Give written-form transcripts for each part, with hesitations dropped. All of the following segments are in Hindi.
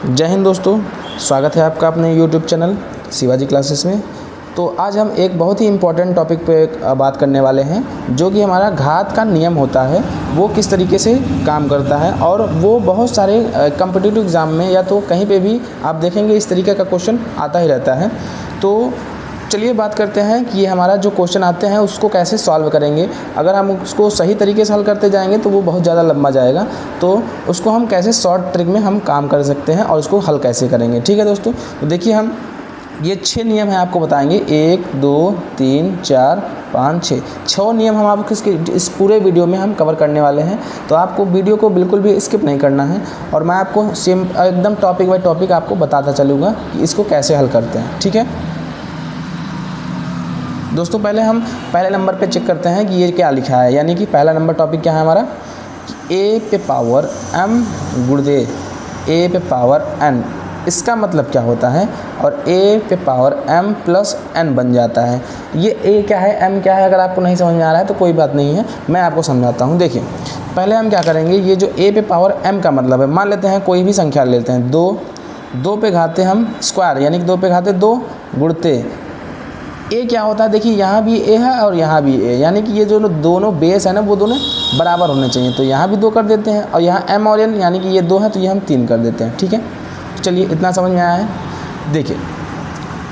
जय हिंद दोस्तों, स्वागत है आपका अपने YouTube चैनल शिवाजी क्लासेस में। तो आज हम एक बहुत ही इम्पोर्टेंट टॉपिक पे बात करने वाले हैं, जो कि हमारा घात का नियम होता है वो किस तरीके से काम करता है। और वो बहुत सारे कॉम्पिटिटिव एग्ज़ाम में या तो कहीं पे भी आप देखेंगे इस तरीके का क्वेश्चन आता ही रहता है। तो चलिए बात करते हैं कि ये हमारा जो क्वेश्चन आते हैं उसको कैसे सॉल्व करेंगे। अगर हम उसको सही तरीके से हल करते जाएंगे तो वो बहुत ज़्यादा लंबा जाएगा, तो उसको हम कैसे शॉर्ट ट्रिक में हम काम कर सकते हैं और उसको हल कैसे करेंगे। ठीक है दोस्तों, तो देखिए हम ये 6 नियम हैं आपको बताएंगे। 1 2 3 4 5 6 नियम हम आपको इस पूरे वीडियो में हम कवर करने वाले हैं। तो आपको वीडियो को बिल्कुल भी स्किप नहीं करना है और मैं आपको सेम एकदम टॉपिक बाय टॉपिक आपको बताता चलूँगा कि इसको कैसे हल करते हैं। ठीक है दोस्तों, पहले हम पहले नंबर पे चेक करते हैं कि ये क्या लिखा है। यानी कि पहला नंबर टॉपिक क्या है हमारा, a पे पावर m गुणित a पे पावर n। इसका मतलब क्या होता है, और a पे पावर m प्लस n बन जाता है। ये a क्या है, m क्या है, अगर आपको नहीं समझ में आ रहा है तो कोई बात नहीं है, मैं आपको समझाता हूँ। देखिए पहले हम क्या करेंगे, ये जो a पे पावर m का मतलब है, मान लेते हैं कोई भी संख्या लेते हैं, 2 पे घाते हम स्क्वायर यानी कि 2 पे घाते 2 गुणते ए क्या होता है। देखिए यहाँ भी ए है और यहाँ भी ए, यानी कि ये जो दोनों बेस है ना वो दोनों बराबर होने चाहिए। तो यहाँ भी 2 कर देते हैं और यहाँ m और n यानी कि ये 2 है तो ये हम 3 कर देते हैं। ठीक है, चलिए इतना समझ में आया है। देखिए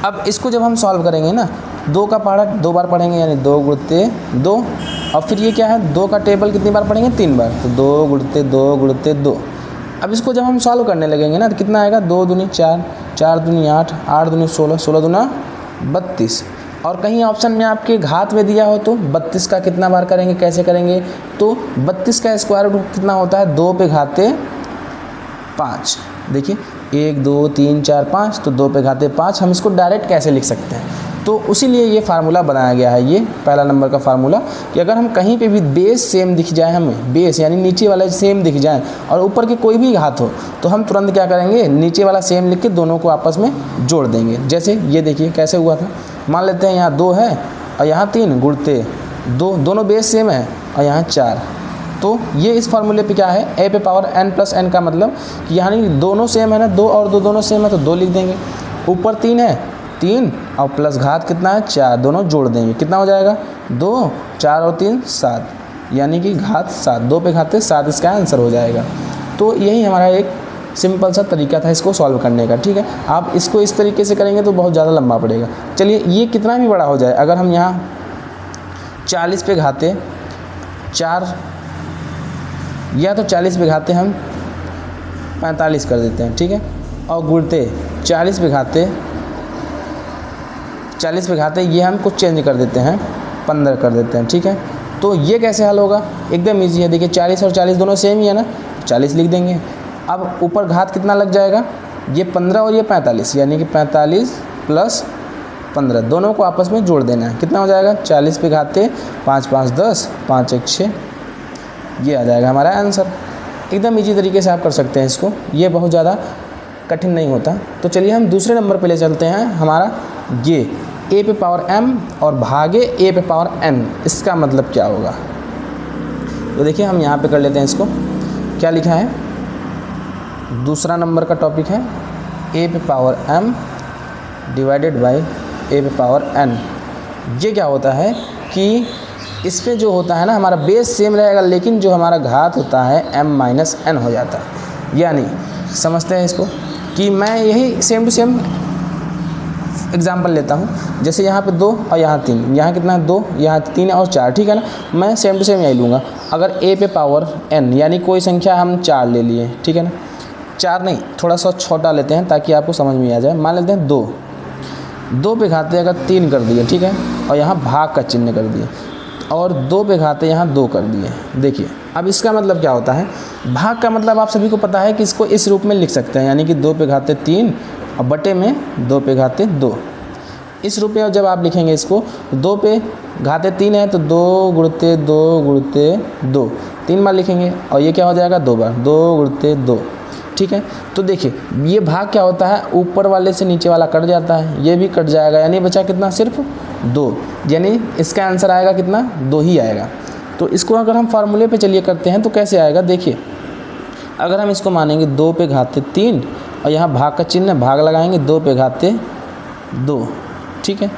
अब इसको जब हम सॉल्व करेंगे ना, 2 का पहाड़ा 2 बार पढ़ेंगे यानी 2 गुणते 2, और फिर ये क्या है, 2 का टेबल कितनी बार पढ़ेंगे, 3 बार, तो 2 गुणते 2 गुणते 2। अब इसको जब हम सॉल्व करने लगेंगे ना तो कितना आएगा, 2 दूनी 4, 4 दूनी 8, 8 दूनी 16, 16 दूना 32। और कहीं ऑप्शन में आपके घात में दिया हो तो 32 का कितना बार करेंगे, कैसे करेंगे, तो 32 का स्क्वायर रूट कितना होता है, 2 पे घाते 5। देखिए 1 2 3 4 5, तो 2 पे घाते 5। हम इसको डायरेक्ट कैसे लिख सकते हैं, तो उसीलिए ये फार्मूला बनाया गया है। ये पहला नंबर का फार्मूला कि अगर हम कहीं पे भी बेस सेम दिख जाए, हमें बेस यानी नीचे वाला सेम दिख जाए और ऊपर के कोई भी घात हो, तो हम तुरंत क्या करेंगे, नीचे वाला सेम लिख के दोनों को आपस में जोड़ देंगे। जैसे ये देखिए कैसे हुआ था, मान लेते हैं यहाँ 2 है और यहाँ 3 गुणते 2, दोनों बेस सेम है और यहाँ 4। तो ये इस फार्मूले पे क्या है, a पे पावर n प्लस n का मतलब कि यानी दोनों सेम है ना, 2 और 2 दोनों सेम है तो 2 लिख देंगे। ऊपर 3 है, 3 और प्लस घात कितना है 4, दोनों जोड़ देंगे, कितना हो जाएगा 2, 4 और 3 7, यानी कि घात 7, 2 पे घाते 7 इसका आंसर हो जाएगा। तो यही हमारा एक सिंपल सा तरीका था इसको सॉल्व करने का। ठीक है, आप इसको इस तरीके से करेंगे तो बहुत ज़्यादा लंबा पड़ेगा। चलिए ये कितना भी बड़ा हो जाए, अगर हम यहाँ 40 पे घाते 4 या तो 40 पे घाते हम 45 कर देते हैं। ठीक है, और गुणते 40 पे घाते ये हम कुछ चेंज कर देते हैं, 15 कर देते हैं। ठीक है, तो ये कैसे हल होगा, एकदम ईजी है। देखिए 40 और 40 दोनों सेम ही है ना, 40 लिख देंगे। अब ऊपर घात कितना लग जाएगा, ये 15 और ये 45, यानी कि 45 प्लस 15 दोनों को आपस में जोड़ देना है। कितना हो जाएगा, 40 पे घाते 5 5 10, 5 1 6, ये आ जाएगा हमारा आंसर। एकदम इजी तरीके से आप कर सकते हैं इसको, ये बहुत ज़्यादा कठिन नहीं होता। तो चलिए हम दूसरे नंबर पे ले चलते हैं। हमारा ये a पे पावर m और भागे a पे पावर n, इसका मतलब क्या होगा। तो देखिए हम यहाँ पे कर लेते हैं इसको, क्या लिखा है, दूसरा नंबर का टॉपिक है a पे power m divided by a पे पावर n। ये क्या होता है कि इस पे जो होता है ना हमारा बेस सेम रहेगा, लेकिन जो हमारा घात होता है m माइनस n हो जाता है। यानी समझते हैं इसको कि मैं यही सेम टू सेम एग्जाम्पल लेता हूँ। जैसे यहाँ पे 2 और यहाँ 3, यहाँ कितना है 2, यहाँ 3 और 4, ठीक है ना, मैं सेम टू सेम यही लूँगा। अगर a पे पावर n यानी कोई संख्या हम 4 ले लिए, ठीक है ना, 4 नहीं थोड़ा सा छोटा लेते हैं ताकि आपको समझ में आ जाए। मान लेते हैं 2 पे घाते अगर 3 कर दिए, ठीक है, और यहाँ भाग का चिन्ह कर दिए, और 2 पे घाते यहाँ 2 कर दिए। देखिए अब इसका मतलब क्या होता है, भाग का मतलब आप सभी को पता है कि इसको इस रूप में लिख सकते हैं, यानी कि 2 पे घाते 3 और बटे में 2 पे घाते 2, इस रूप में जब आप लिखेंगे इसको, 2 पे घाते 3 है तो 2 गुणते 2 गुणते 2, 3 बार लिखेंगे, और ये क्या हो जाएगा 2 बार, 2 गुणते 2। ठीक है, तो देखिए ये भाग क्या होता है, ऊपर वाले से नीचे वाला कट जाता है, ये भी कट जाएगा, यानी बचा कितना, सिर्फ 2, यानी इसका आंसर आएगा कितना, 2 ही आएगा। तो इसको अगर हम फार्मूले पे चलिए करते हैं तो कैसे आएगा, देखिए अगर हम इसको मानेंगे 2 पे घाते 3 और यहाँ भाग का चिन्ह, भाग लगाएंगे, 2 पे घाते 2, ठीक है।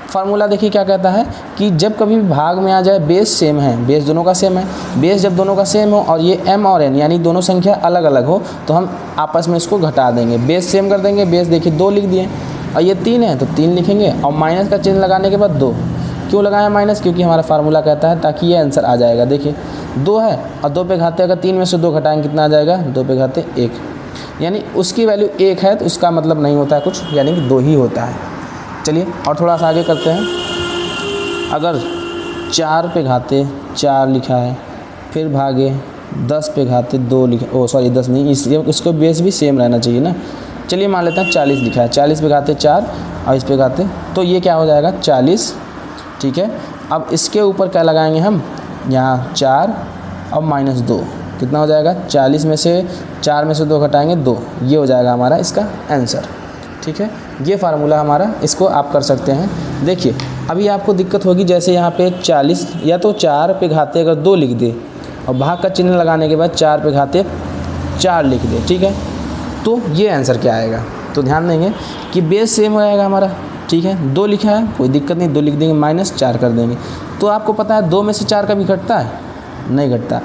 फार्मूला देखिए क्या कहता है कि जब कभी भी भाग में आ जाए, बेस सेम है, बेस दोनों का सेम है, बेस जब दोनों का सेम हो और ये m और n यानी दोनों संख्या अलग अलग हो तो हम आपस में इसको घटा देंगे, बेस सेम कर देंगे। बेस देखिए 2 लिख दिए और ये 3 है तो 3 लिखेंगे और माइनस का चिन्ह लगाने के बाद 2। क्यों लगाया माइनस? क्योंकि हमारा फार्मूला कहता है ताकि ये आंसर आ जाएगा। देखिए 2 है और 2 पे घाते, अगर 3 में से 2 घटाएंगे कितना आ जाएगा? 2 पे घाते 1, यानी उसकी वैल्यू 1 है तो उसका मतलब नहीं होता है कुछ, यानी कि 2 ही होता है। चलिए और थोड़ा सा आगे करते हैं। अगर 4 पे घाते 4 लिखा है, फिर भागे 10 पे घाते 2 लिखा, 10 नहीं, इसको बेस भी सेम रहना चाहिए ना। चलिए मान लेते हैं 40 लिखा है, 40 पे घाते 4 और इस पे घाते, तो ये क्या हो जाएगा? 40, ठीक है। अब इसके ऊपर क्या लगाएंगे हम? यहाँ 4 और -2, कितना हो जाएगा? 40 में से 4 में से 2 घटाएंगे 2, ये हो जाएगा हमारा इसका आंसर, ठीक है। ये फार्मूला हमारा, इसको आप कर सकते हैं। देखिए अभी आपको दिक्कत होगी, जैसे यहाँ पे 40 या तो 4 पे घाते अगर 2 लिख दे और भाग का चिन्ह लगाने के बाद 4 पे घाते 4 लिख दे, ठीक है, तो ये आंसर क्या आएगा? तो ध्यान देंगे कि बेस सेम हो जाएगा हमारा, ठीक है। 2 लिखा है, कोई दिक्कत नहीं, 2 लिख देंगे, -4 कर देंगे। तो आपको पता है 2 में से 4 कभी घटता है? नहीं घटता।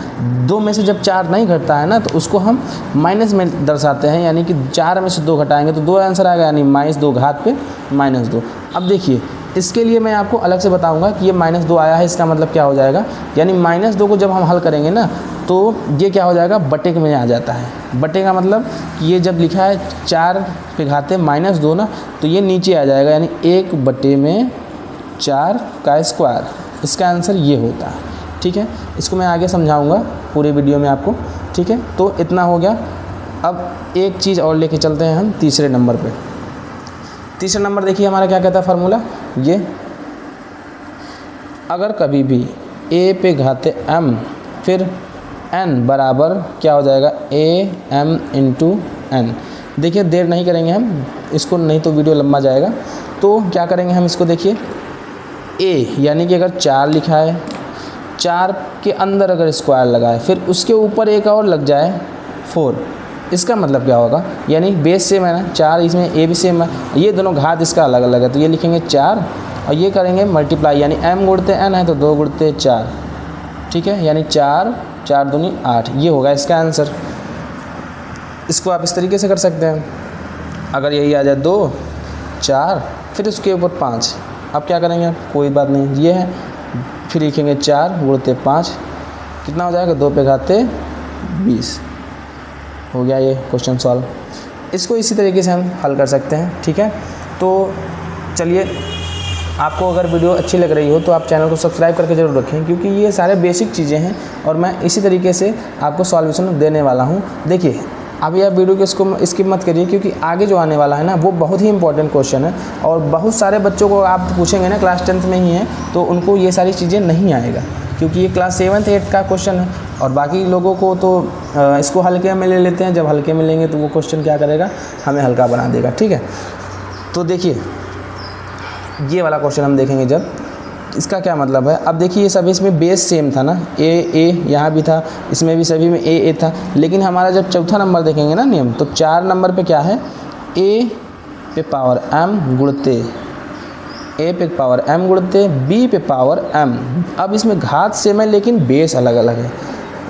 2 में से जब 4 नहीं घटता है ना तो उसको हम माइनस में दर्शाते हैं, यानी कि 4 में से 2 घटाएंगे तो 2 आंसर आएगा, यानी -2 घात पे -2। अब देखिए इसके लिए मैं आपको अलग से बताऊंगा कि ये -2 आया है, इसका मतलब क्या हो जाएगा, यानी -2 को जब हम हल करेंगे ना तो ये क्या हो जाएगा? बटे में आ जाता है। बटे का मतलब कि ये जब लिखा है 4 पे घाते -2 ना, तो ये नीचे आ जाएगा, यानी 1/4 का स्क्वायर, इसका आंसर ये होता है, ठीक है। इसको मैं आगे समझाऊंगा पूरे वीडियो में आपको, ठीक है। तो इतना हो गया। अब एक चीज़ और लेके चलते हैं हम तीसरे नंबर पे। तीसरा नंबर देखिए हमारा क्या कहता है फार्मूला, ये अगर कभी भी a पे घाते m फिर n बराबर क्या हो जाएगा? am into n। देखिए देर नहीं करेंगे हम इसको, नहीं तो वीडियो लंबा जाएगा। तो क्या करेंगे हम इसको, देखिए a यानी कि अगर 4 लिखा है, 4 के अंदर अगर स्क्वायर लगाए फिर उसके ऊपर एक और लग जाए 4, इसका मतलब क्या होगा? यानी बेस सेम है ना, 4 इसमें a भी सेम है, ये दोनों घात इसका अलग अलग है, तो ये लिखेंगे 4 और ये करेंगे मल्टीप्लाई, यानी m गुणते n है तो 2 गुणते 4, ठीक है, यानी 4 4 दूनी 8, ये होगा इसका आंसर। इसको आप इस तरीके से कर सकते हैं। अगर यही आ जाए 2 4 फिर उसके ऊपर 5, अब क्या करेंगे आप? कोई बात नहीं, ये है, फिर लिखेंगे 4 गुणते 5, कितना हो जाएगा? 2 पे घाते 20। हो गया ये क्वेश्चन सॉल्व। इसको इसी तरीके से हम हल कर सकते हैं, ठीक है। तो चलिए, आपको अगर वीडियो अच्छी लग रही हो तो आप चैनल को सब्सक्राइब करके ज़रूर रखें, क्योंकि ये सारे बेसिक चीज़ें हैं और मैं इसी तरीके से आपको सॉल्यूशन देने वाला हूँ। देखिए अभी आप वीडियो को इसको स्किप मत करिए, क्योंकि आगे जो आने वाला है ना वो बहुत ही इंपॉर्टेंट क्वेश्चन है और बहुत सारे बच्चों को आप पूछेंगे ना, क्लास 10th में ही है तो उनको ये सारी चीज़ें नहीं आएगा, क्योंकि ये क्लास 7th 8th का क्वेश्चन है। और बाकी लोगों को तो इसको हल्के में ले लेते हैं, जब हल्के में लेंगे तो वो क्वेश्चन क्या करेगा? हमें हल्का बना देगा, ठीक है। तो देखिए ये वाला क्वेश्चन हम देखेंगे जब, इसका क्या मतलब है? अब देखिए ये सभी इसमें बेस सेम था ना, a यहाँ भी था, इसमें भी सभी में a था, लेकिन हमारा जब चौथा नंबर देखेंगे ना नियम, तो 4 नंबर पे क्या है? a पे पावर m गुणते a पे पावर m गुणते b पे पावर m। अब इसमें घात सेम है लेकिन बेस अलग अलग है,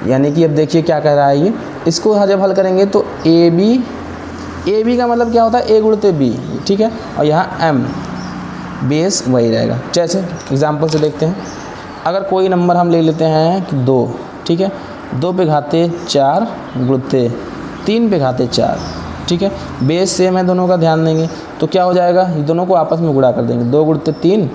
यानी कि अब देखिए क्या कह रहा है ये, इसको जब हल करेंगे तो a b का मतलब क्या होता है? a गुणते b, ठीक है, और यहाँ m, बेस वही रहेगा। जैसे एग्जांपल से देखते हैं, अगर कोई नंबर हम ले लेते हैं कि 2, ठीक है, 2 पे घाते 4 गुणते 3 पे घाते 4, ठीक है, बेस सेम है दोनों का, ध्यान देंगे तो क्या हो जाएगा? ये दोनों को आपस में गुणा कर देंगे, 2 गुणते 3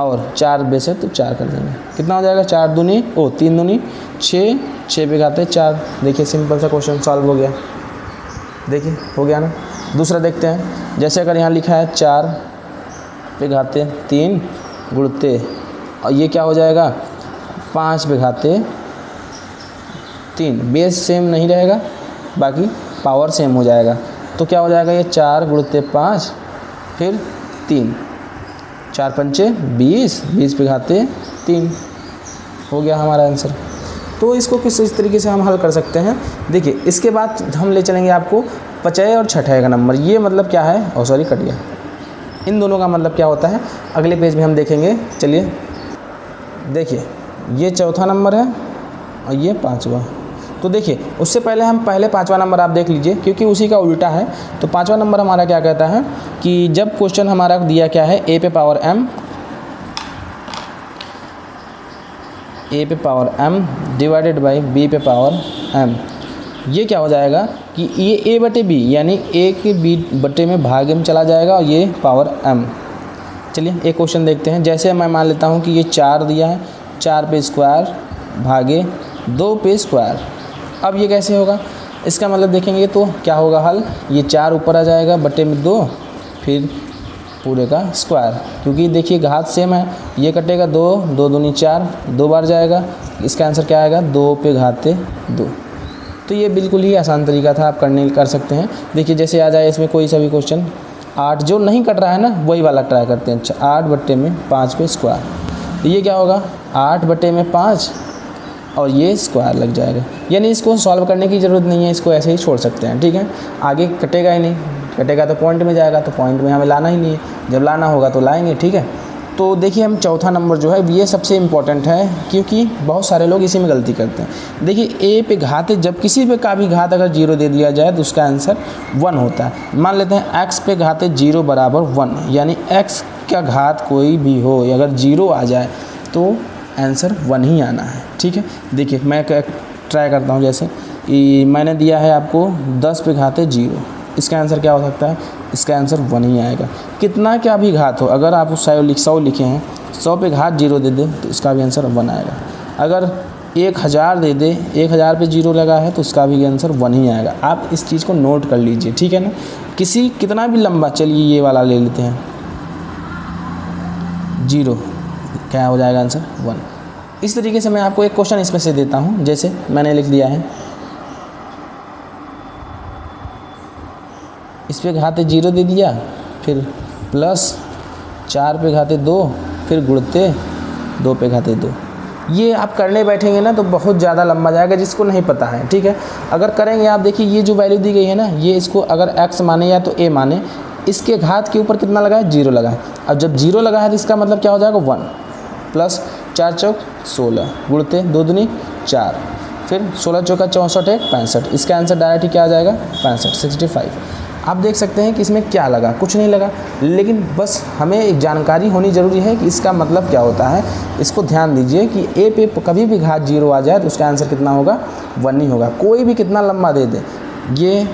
और 4 बेस है तो 4 कर देंगे, कितना हो जाएगा? 3 दूनी 6, 6 पे घाते 4। देखिए सिंपल सा क्वेश्चन सॉल्व हो गया, देखिए हो गया ना। दूसरा देखते हैं, जैसे अगर यहाँ लिखा है 4 पे घाते 3 गुणते, और ये क्या हो जाएगा? 5 पे घाते 3, बेस सेम नहीं रहेगा, बाकी पावर सेम हो जाएगा, तो क्या हो जाएगा? ये 4 गुणते 5 फिर 3, 4 पंचे 20, 20 पे घाते 3, हो गया हमारा आंसर। तो इसको किस तरीके से हम हल कर सकते हैं? देखिए इसके बाद हम ले चलेंगे आपको पचय और छठे का नंबर, ये मतलब क्या है, और सॉरी कट गया, इन दोनों का मतलब क्या होता है अगले पेज में हम देखेंगे। चलिए देखिए, ये चौथा नंबर है और ये पाँचवा। तो देखिए उससे पहले हम पहले पाँचवा नंबर आप देख लीजिए, क्योंकि उसी का उल्टा है। तो पाँचवा नंबर हमारा क्या कहता है कि जब क्वेश्चन हमारा दिया क्या है, a पे power m divided by b पे पावर m, ये क्या हो जाएगा कि ये a बटे b यानी a के b बटे में भाग m चला जाएगा और ये पावर m। चलिए एक क्वेश्चन देखते हैं। जैसे मैं मान लेता हूँ कि ये 4 दिया है, 4 पे स्क्वायर भागे 2 पे स्क्वायर। अब ये कैसे होगा, इसका मतलब देखेंगे तो क्या होगा हल, ये 4 ऊपर आ जाएगा बटे में 2, फिर पूरे का स्क्वायर, क्योंकि देखिए घात सेम है, ये कटेगा 2, 2 दूनी 4, 2 बार जाएगा, इसका आंसर क्या आएगा 2 पे घाते 2। तो ये बिल्कुल ही आसान तरीका था, आप कर सकते हैं। देखिए जैसे आ जाए इसमें कोई सा भी क्वेश्चन, 8 जो नहीं कट रहा है ना वही वाला ट्राई करते हैं। 8 बटे में 5 पे स्क्वायर, तो ये क्या होगा 8 बटे में 5 और ये स्क्वायर लग जाएगा, यानी इसको सॉल्व करने की ज़रूरत नहीं है, इसको ऐसे ही छोड़ सकते हैं। ठीक है, आगे कटेगा ही नहीं, कटेगा तो पॉइंट में जाएगा, तो पॉइंट में हमें लाना ही नहीं है, जब लाना होगा तो लाएंगे। ठीक है, तो देखिए हम चौथा नंबर जो है ये सबसे इम्पॉर्टेंट है, क्योंकि बहुत सारे लोग इसी में गलती करते हैं। देखिए a पे घात, जब किसी पे का भी घात अगर 0 दे दिया जाए तो उसका आंसर 1 होता है। मान लेते हैं x पे घात 0 बराबर 1, यानी x का घात कोई भी हो अगर 0 आ जाए तो आंसर 1 ही आना है। ठीक है, देखिए मैं ट्राई करता हूँ। जैसे कि मैंने दिया है आपको 10 पे घात 0, इसका आंसर क्या हो सकता है, इसका आंसर 1 ही आएगा। कितना क्या भी घात हो, अगर आप 100 लिखे हैं, 100 पे घात 0 दे दे तो इसका भी आंसर 1 आएगा। अगर 1000 दे दे, 1000 पे 0 लगा है तो उसका भी आंसर 1 ही आएगा। आप इस चीज़ को नोट कर लीजिए। ठीक है ना, कितना भी लंबा, चलिए ये वाला ले लेते हैं 0, क्या हो जाएगा आंसर 1। इस तरीके से मैं आपको एक क्वेश्चन इसमें से देता हूँ, जैसे मैंने लिख दिया है, इस पे घाते 0 दे दिया, फिर प्लस 4 पे घाते 2, फिर गुणते 2 पे घाते 2। ये आप करने बैठेंगे ना तो बहुत ज़्यादा लंबा जाएगा, जिसको नहीं पता है। ठीक है, अगर करेंगे आप, देखिए ये जो वैल्यू दी गई है ना, ये इसको अगर x माने या तो a माने, इसके घात के ऊपर कितना लगा है 0 लगा है। अब जब 0 लगा है तो इसका मतलब क्या हो जाएगा 1, प्लस 4 चौक 16, गुणते 2 दूनी 4, फिर 16 चौका 64 है 65। इसका आंसर डायरेक्ट ही क्या आ जाएगा 65। आप देख सकते हैं कि इसमें क्या लगा, कुछ नहीं लगा, लेकिन बस हमें एक जानकारी होनी ज़रूरी है कि इसका मतलब क्या होता है। इसको ध्यान दीजिए कि a पे कभी भी घात 0 आ जाए तो उसका आंसर कितना होगा 1 ही होगा। कोई भी कितना लंबा दे दे, ये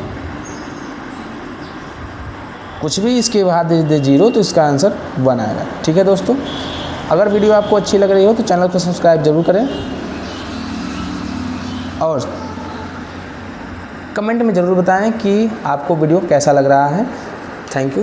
कुछ भी इसके बाद दे दे 0 तो इसका आंसर 1 आएगा। ठीक है दोस्तों, अगर वीडियो आपको अच्छी लग रही हो तो चैनल को सब्सक्राइब जरूर करें और कमेंट में ज़रूर बताएं कि आपको वीडियो कैसा लग रहा है। Thank you.